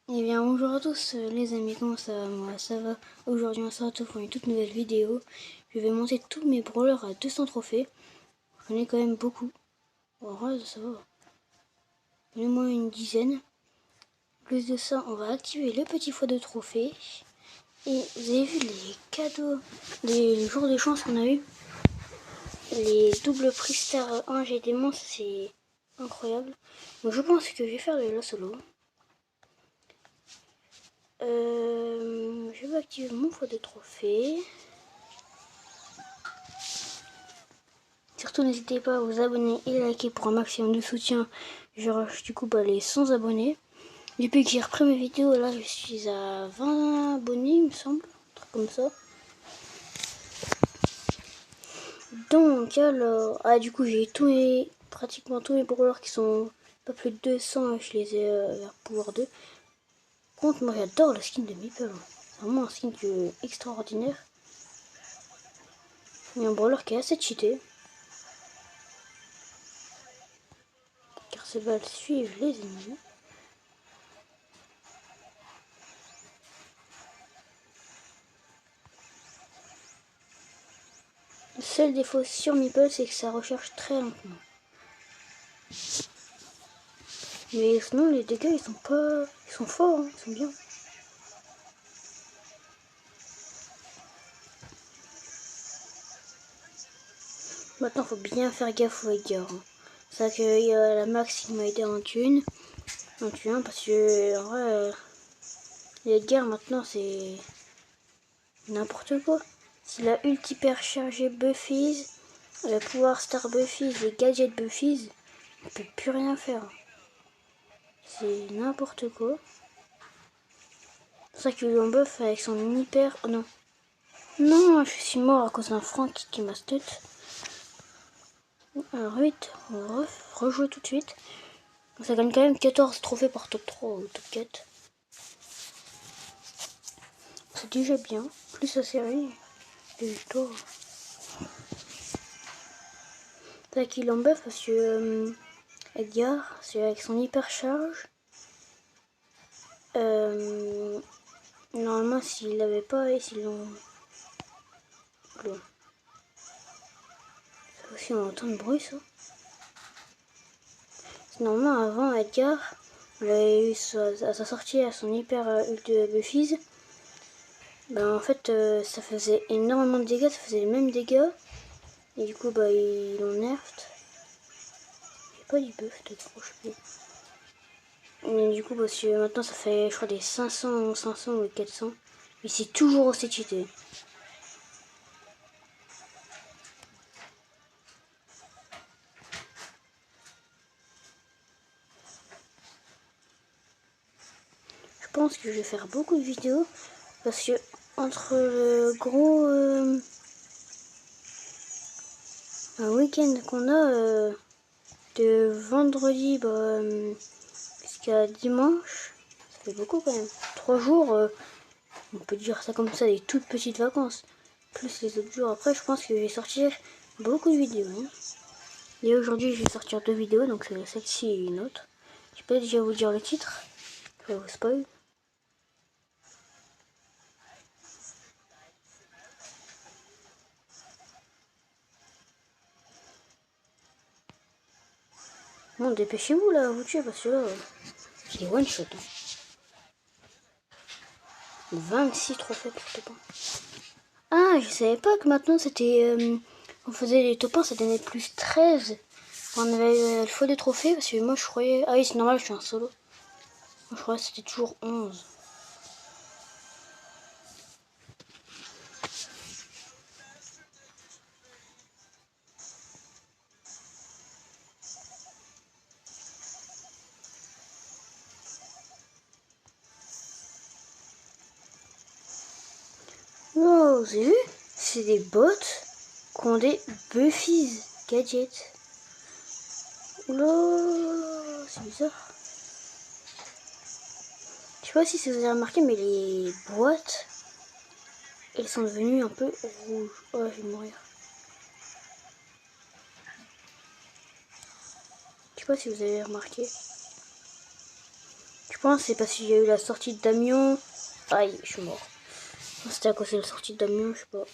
Et bien bonjour à tous les amis, comment ça va? Moi ça va. Aujourd'hui on se retrouve pour une toute nouvelle vidéo. Je vais monter tous mes brawlers à 200 trophées. J'en ai quand même beaucoup. En vrai ça va. J'en ai au moins une dizaine. Plus de ça, on va activer le petit foie de trophées. Et vous avez vu les cadeaux, les jours de chance qu'on a eu? Les doubles prix Star 1 G Démon, c'est incroyable. Donc je pense que je vais faire de la solo. Je vais activer mon foie de trophée. Surtout n'hésitez pas à vous abonner et liker pour un maximum de soutien. Je rush du coup les 100 abonnés. Depuis que j'ai repris mes vidéos, là je suis à 20 abonnés il me semble. Un truc comme ça. Donc alors, du coup j'ai pratiquement tous mes brawlers qui sont pas plus de 200, je les ai vers pouvoir 2. Par contre moi j'adore le skin de Meeple. C'est vraiment un skin extraordinaire. Il y a un brawler qui est assez cheaté. Car ces balles suivent les ennemis. Le seul défaut sur Meeple, c'est que ça recharge très lentement. Mais sinon les dégâts ils sont pas. Ils sont forts, hein, ils sont bien. Maintenant faut bien faire gaffe aux Edgar. Hein. C'est vrai qu'il y a la Max qui m'a aidé en thune. En thune parce que en vrai les Edgar maintenant c'est n'importe quoi. S'il a ulti hyperchargé Buffies, le pouvoir Star Buffies, les gadgets Buffies, on peut plus rien faire. C'est n'importe quoi. C'est ça qu'il lui en buff avec son hyper. Oh non. Non, je suis mort à cause d'un Frank qui m'a stut. Alors vite, on va rejouer tout de suite. Ça gagne quand même 14 trophées par top 3 ou top 4. C'est déjà bien. Plus la série, les victoires. T'as qu'il en buff parce que Edgar, c'est avec son hypercharge. Normalement, s'il l'avait pas et s'ils l'ont. Ça aussi, on entend le bruit, ça. Normalement, avant Edgar, on avait eu à sa sortie à son hyper ulti Buffies. Ben, en fait, ça faisait énormément de dégâts, ça faisait les mêmes dégâts. Et du coup, bah, ils l'ont nerfed. J'ai pas du buff, peut-être, je sais plus. Et du coup, parce que maintenant, ça fait, je crois, des 500 ou 400. Mais c'est toujours aussi cheaté. Je pense que je vais faire beaucoup de vidéos. Parce que, entre le gros... un week-end qu'on a... de vendredi jusqu'à dimanche, ça fait beaucoup quand même. 3 jours, on peut dire ça comme ça, des toutes petites vacances. Plus les autres jours après, je pense que je vais sortir beaucoup de vidéos. Hein. Et aujourd'hui, je vais sortir 2 vidéos, donc c'est celle-ci et une autre. Je peux déjà vous dire le titre, je vais vous spoil. Bon, dépêchez-vous là, vous tuez, parce que là, c'est one shot. Hein. 26 trophées pour top 1. Ah, je savais pas que maintenant c'était. On faisait les top 1, ça donnait plus 13. On avait le fois de trophées, parce que moi je croyais. Ah oui, c'est normal, je suis un solo. Moi je croyais que c'était toujours 11. Wow, vous avez vu? C'est des bots qui ont des Buffies gadgets. Oula, c'est bizarre. Je sais pas si vous avez remarqué, mais les boîtes, elles sont devenues un peu rouges. Oh, je vais mourir. Je sais pas si vous avez remarqué. Je pense que c'est parce qu'il y a eu la sortie de Damien. Aïe, je suis mort. C'était à cause de la sortie de Damien, je sais pas.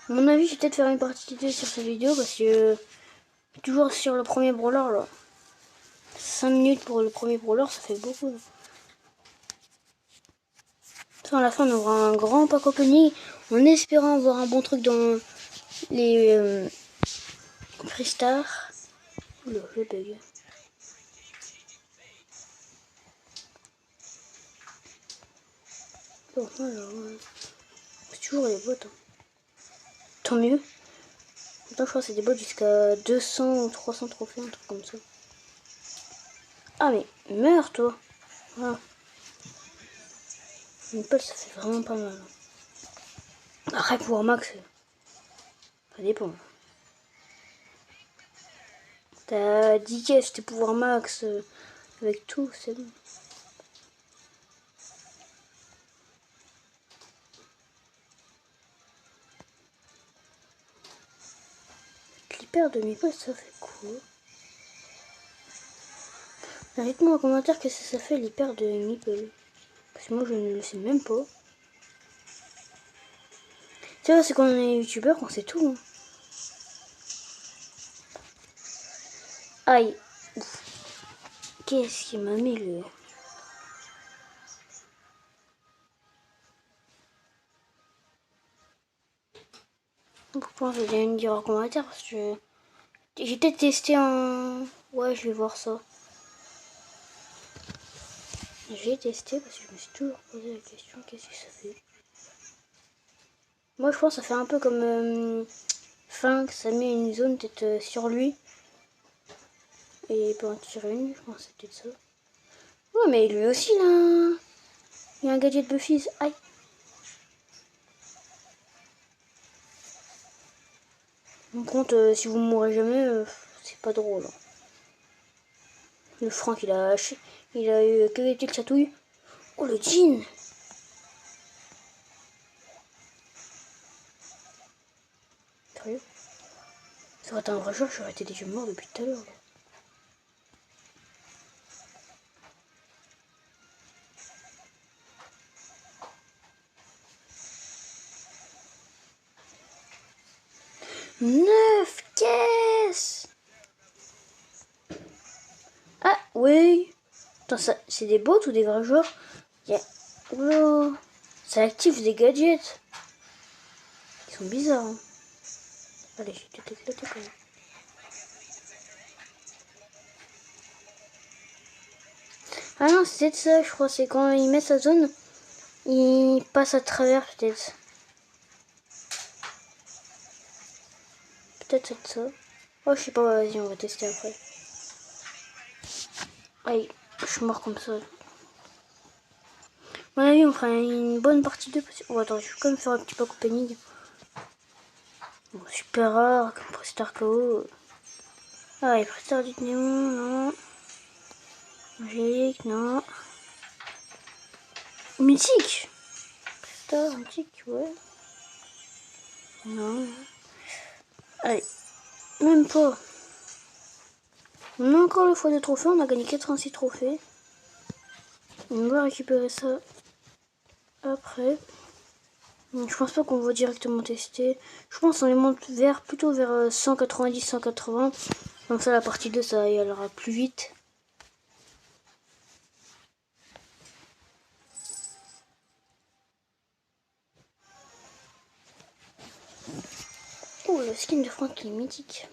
À mon avis, je vais peut-être faire une partie 2 sur cette vidéo parce que toujours sur le premier brawler là. 5 minutes pour le premier brawler, ça fait beaucoup. À la fin, on aura un grand pack opening en espérant avoir un bon truc dans les Freestars. Oula, je bug. Bon, alors, c'est toujours les bots. Hein. Tant mieux. Maintenant, je crois que c'est des bots jusqu'à 200 ou 300 trophées, un truc comme ça. Ah, mais meurs, toi. Voilà. Une pelle, ça fait vraiment pas mal. Après, pouvoir max, ça dépend. T'as 10 caisses, tes pouvoirs max, avec tout, c'est bon. L'hyper demi-pelle, ça fait quoi? Dites-moi en commentaire qu'est-ce que ça fait l'hyper de Meeple. Parce que moi je ne le sais même pas. Tu vois, c'est quand on est youtubeur qu'on sait tout. Hein. Aïe. Qu'est-ce qui m'a mis le... Pourquoi vous allez me dire en commentaire parce que j'ai peut-être testé en... Ouais, je vais voir ça. J'ai testé parce que je me suis toujours posé la question qu'est-ce que ça fait. Moi je pense que ça fait un peu comme fin que ça met une zone peut-être sur lui. Et il peut en tirer une, je pense que c'est peut-être ça. Ouais mais lui aussi là. Il y a un gadget Buffy. Aïe. Par contre, si vous mourrez jamais, c'est pas drôle. Hein. Le Franck, il a eu que des petites chatouilles. Oh, le jean. Sérieux? Ça aurait été un vrai joueur, j'aurais été déjà mort depuis tout à l'heure. 9 caisses. Ah, oui. Attends, ça, c'est des bots ou des vrais joueurs? Oula. Ça active des gadgets. Ils sont bizarres. Hein. Allez, je vais tout éclater quand même. Ah non, c'est ça, je crois. C'est quand il met sa zone, il passe à travers peut-être. Peut-être c'est ça. Oh, je sais pas, vas-y, on va tester après. Aïe, je suis mort comme ça. À mon avis, on fera une bonne partie 2. Oh, attends, je vais quand même faire un petit pack opening. Bon, super rare, comme Prestar KO. Ah, et Prestar du néon, non. Magique, non. Mythique. Prestar, mythique, ouais. Non. Allez, même pas. On a encore le fois de trophées, on a gagné 86 trophées. On va récupérer ça après. Je pense pas qu'on va directement tester. Je pense qu'on les monte plutôt vers 190, 180. Comme ça la partie 2 ça y allera plus vite. Oh, le skin de Franck est mythique.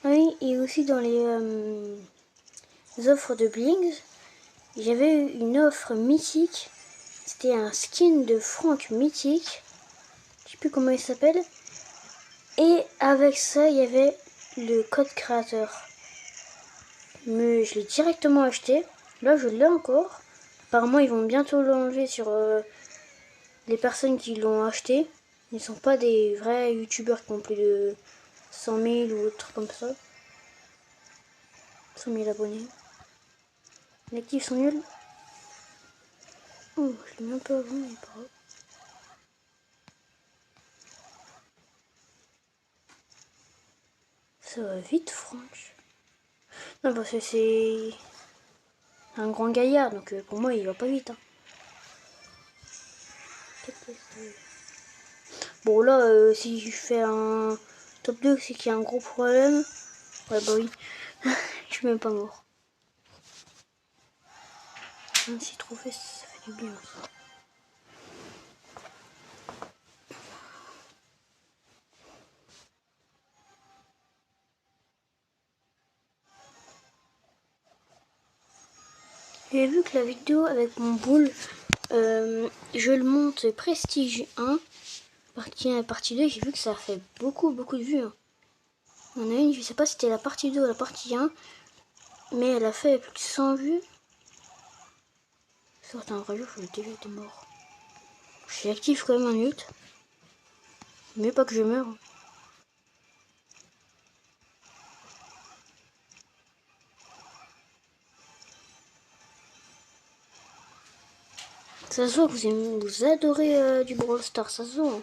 Oui, et aussi dans les offres de Blings, j'avais eu une offre mythique. C'était un skin de Franck mythique. Je sais plus comment il s'appelle. Et avec ça, il y avait le code créateur. Mais je l'ai directement acheté. Là, je l'ai encore. Apparemment, ils vont bientôt l'enlever sur les personnes qui l'ont acheté. Ils ne sont pas des vrais youtubeurs qui ont plus de 100 000 ou autre comme ça. 100 000 abonnés. Les actifs sont nuls. Oh, je l'ai mis un peu avant, mais pas grave. Ça va vite, Franck. Non, parce que c'est un grand gaillard, donc pour moi, il va pas vite. Hein. Bon, là, si je fais un top 2, c'est qu'il y a un gros problème. Ouais, bah oui. Je suis même pas mort. Un petit trophée, ça fait du bien. Ça. J'ai vu que la vidéo avec mon boule, je le monte Prestige 1, partie 1 et partie 2, j'ai vu que ça a fait beaucoup de vues. Hein. Il y en a une, je sais pas si c'était la partie 2 ou la partie 1, mais elle a fait plus de 100 vues. Certains vrai jour, je déjà été mort. Je suis actif quand même un minute. Mais pas que je meure. Ça se voit que vous adorez du Brawl Stars, ça se voit.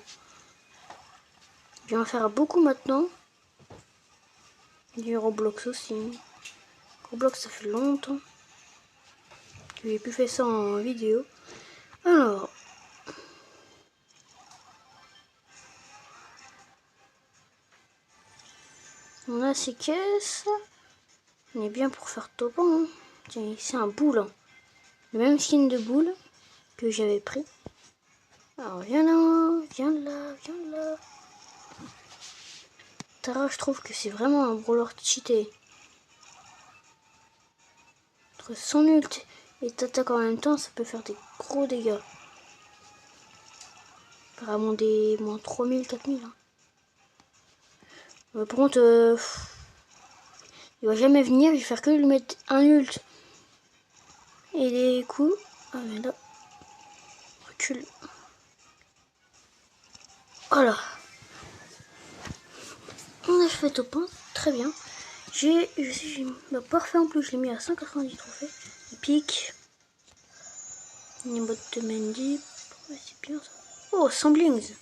Je vais en faire beaucoup maintenant. Du Roblox aussi. Roblox, ça fait longtemps que j'ai plus fait ça en vidéo. Alors. On a ces caisses. On est bien pour faire topant. Hein. Tiens, c'est un boule. Hein. Le même skin de boule que j'avais pris. Alors, viens là, viens là, viens là. Tara, je trouve que c'est vraiment un brawler cheaté. Entre son ult et t'attaques en même temps, ça peut faire des gros dégâts. Vraiment des moins 3000, 4000. Hein. Par contre, il va jamais venir, je vais faire que lui mettre un ult. Et des coups. Ah mais là. Recule. Voilà. On a fait au point. Très bien. J'ai parfait en plus, je l'ai mis à 190 trophées. Épique. Une botte de Mandy. Ouais, c'est bien ça. Oh, 100 blings.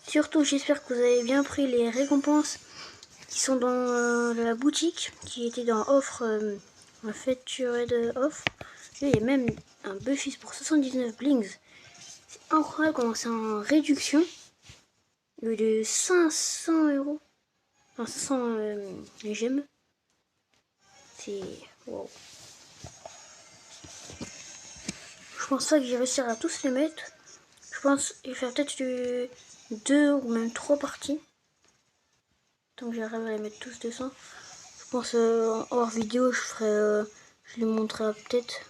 Surtout, j'espère que vous avez bien pris les récompenses qui sont dans la boutique, qui était dans offre, en fait, de offre. Et il y a même un Buffy pour 79 blings. C'est incroyable comment c'est en réduction. Il y a de 500 euros. Enfin, 500 gemmes. C'est... Wow. Je pense pas que j'ai réussi à tous les mettre. Je pense qu'il va peut-être 2 ou même 3 parties. Donc j'arrive à les mettre tous 200. Je pense en hors vidéo, je ferai... je les montrerai peut-être.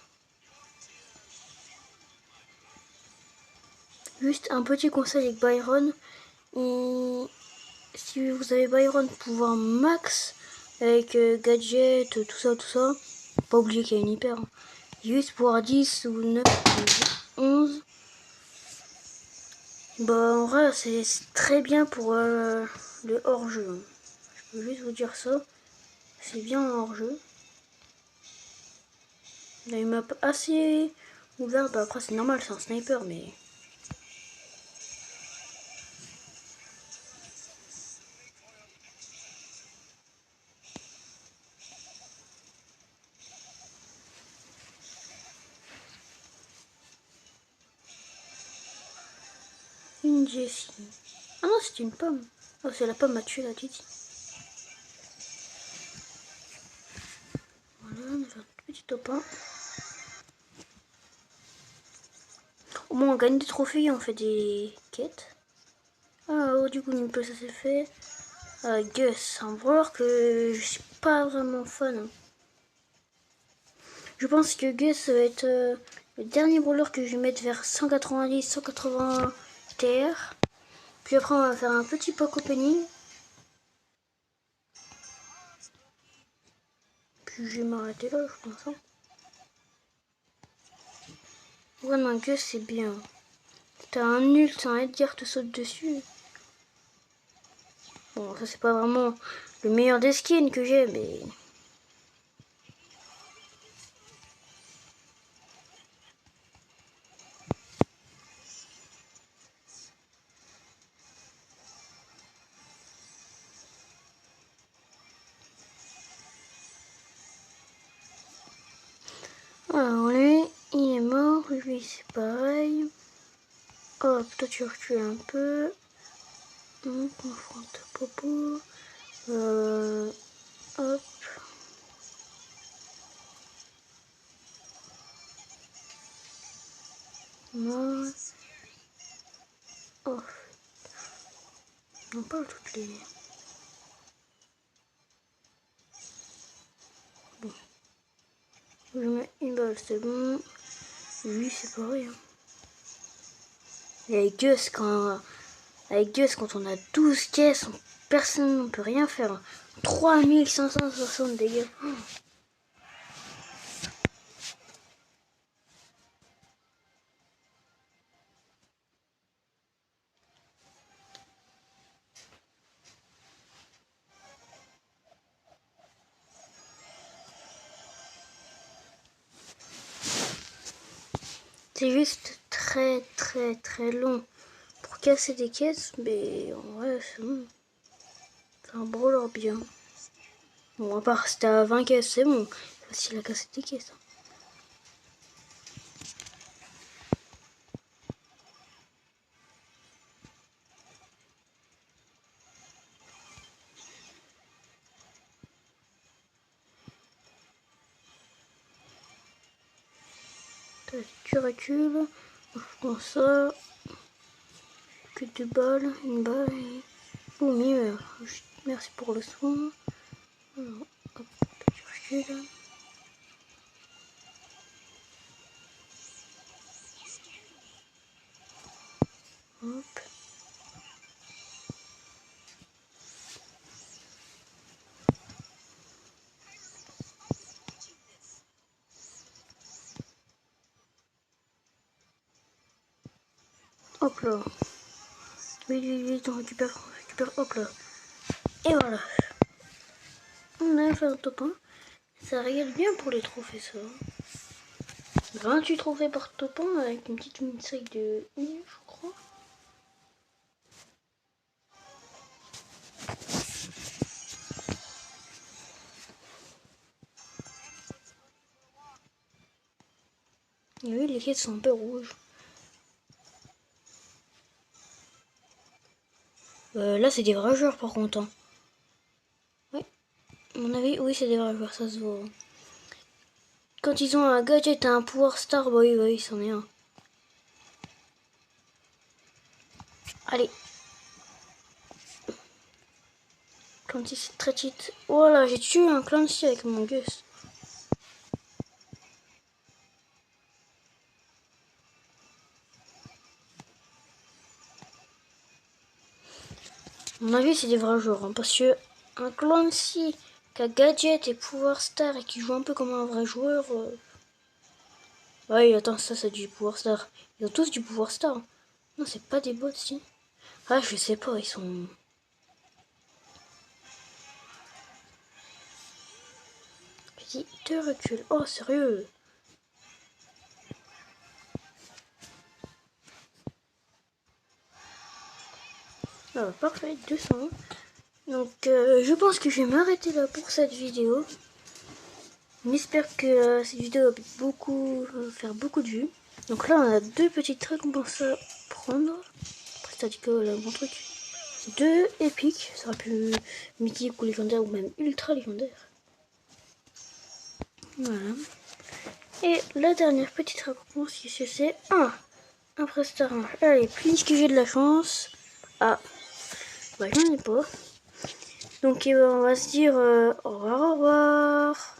Juste un petit conseil avec Byron. Et si vous avez Byron pouvoir max avec gadget, tout ça, faut pas oublier qu'il y a une hyper. Hein. Juste pouvoir 10 ou 9 ou 11. Bah en vrai c'est très bien pour le hors-jeu. Hein. Je peux juste vous dire ça. C'est bien en hors-jeu. Il y a une map assez ouverte. Bah après c'est normal, c'est un sniper mais... Une Jessie. Ah non, c'est une pomme. Oh, c'est la pomme à tuer la Titi. Voilà, on a fait un petit top 1. Au moins on gagne des trophées, on fait des quêtes. Ah, oh, du coup, Nipple, ça s'est fait. Gus, un brawler que je suis pas vraiment fan. Je pense que Gus va être le dernier brawler que je vais mettre vers 190, 180 TR. Puis après, on va faire un petit pack opening. Puis je vais m'arrêter là, je pense. Hein. Ouais, non, Gus, c'est bien. T'as un ult, un Edgar te saute dessus. Bon, ça, c'est pas vraiment le meilleur des skins que j'ai, mais... Alors lui, il est mort. Lui, c'est pareil. Hop, toi tu recules un peu. Confronte Popo. Hop. Moi. Oh. On parle toutes les... Bon. Je mets une balle, c'est bon. Lui, c'est pareil. Hein. Et avec Gus, quand on a 12 caisses, personne ne peut rien faire. Hein. 3560 dégâts. Oh. C'est juste très long pour casser des caisses, mais en vrai c'est bon. C'est un brawler bien. Bon, à part si t'as 20 caisses, c'est bon. C'est facile à casser des caisses. Tu recules, je prends ça, que deux balles, une balle et... Oh mieux, merci pour le soin. Alors, hop, tu recules. Hop. Hop là. Vite, on récupère, hop là. Et voilà. On a fait un top 1. Ça régale bien pour les trophées, ça. 28 trophées par top 1 avec une petite mini-sac de 1, je crois. Et oui, les caisses sont un peu rouges. Là, c'est des vrais joueurs par contre. Hein. Ouais, à mon avis, oui, c'est des vrais joueurs, ça se voit. Quand ils ont un gadget et un pouvoir star, bah oui, c'en est un. Allez. Clancy, c'est très cheat. Voilà, j'ai tué un Clancy avec mon Gus. À mon avis, c'est des vrais joueurs. Hein, parce que un Clancy qui a gadget et pouvoir star et qui joue un peu comme un vrai joueur... Ouais, attends, ça c'est du pouvoir star. Ils ont tous du pouvoir star. Hein. Non, c'est pas des bots, si. Ah, je sais pas, ils sont... Petit te recule. Oh, sérieux? Ah, parfait, 200. Donc, je pense que je vais m'arrêter là pour cette vidéo. J'espère que cette vidéo va faire beaucoup de vues. Donc là, on a deux petites récompenses à prendre. Après, t'as dit que là, mon truc, c'est 2 épiques. Ça sera plus mythique ou légendaire ou même ultra légendaire. Voilà. Et la dernière petite récompense, c'est un prestar. Allez, plus que j'ai de la chance. Ah, bah j'en ai pas. Donc on va se dire au revoir, au revoir.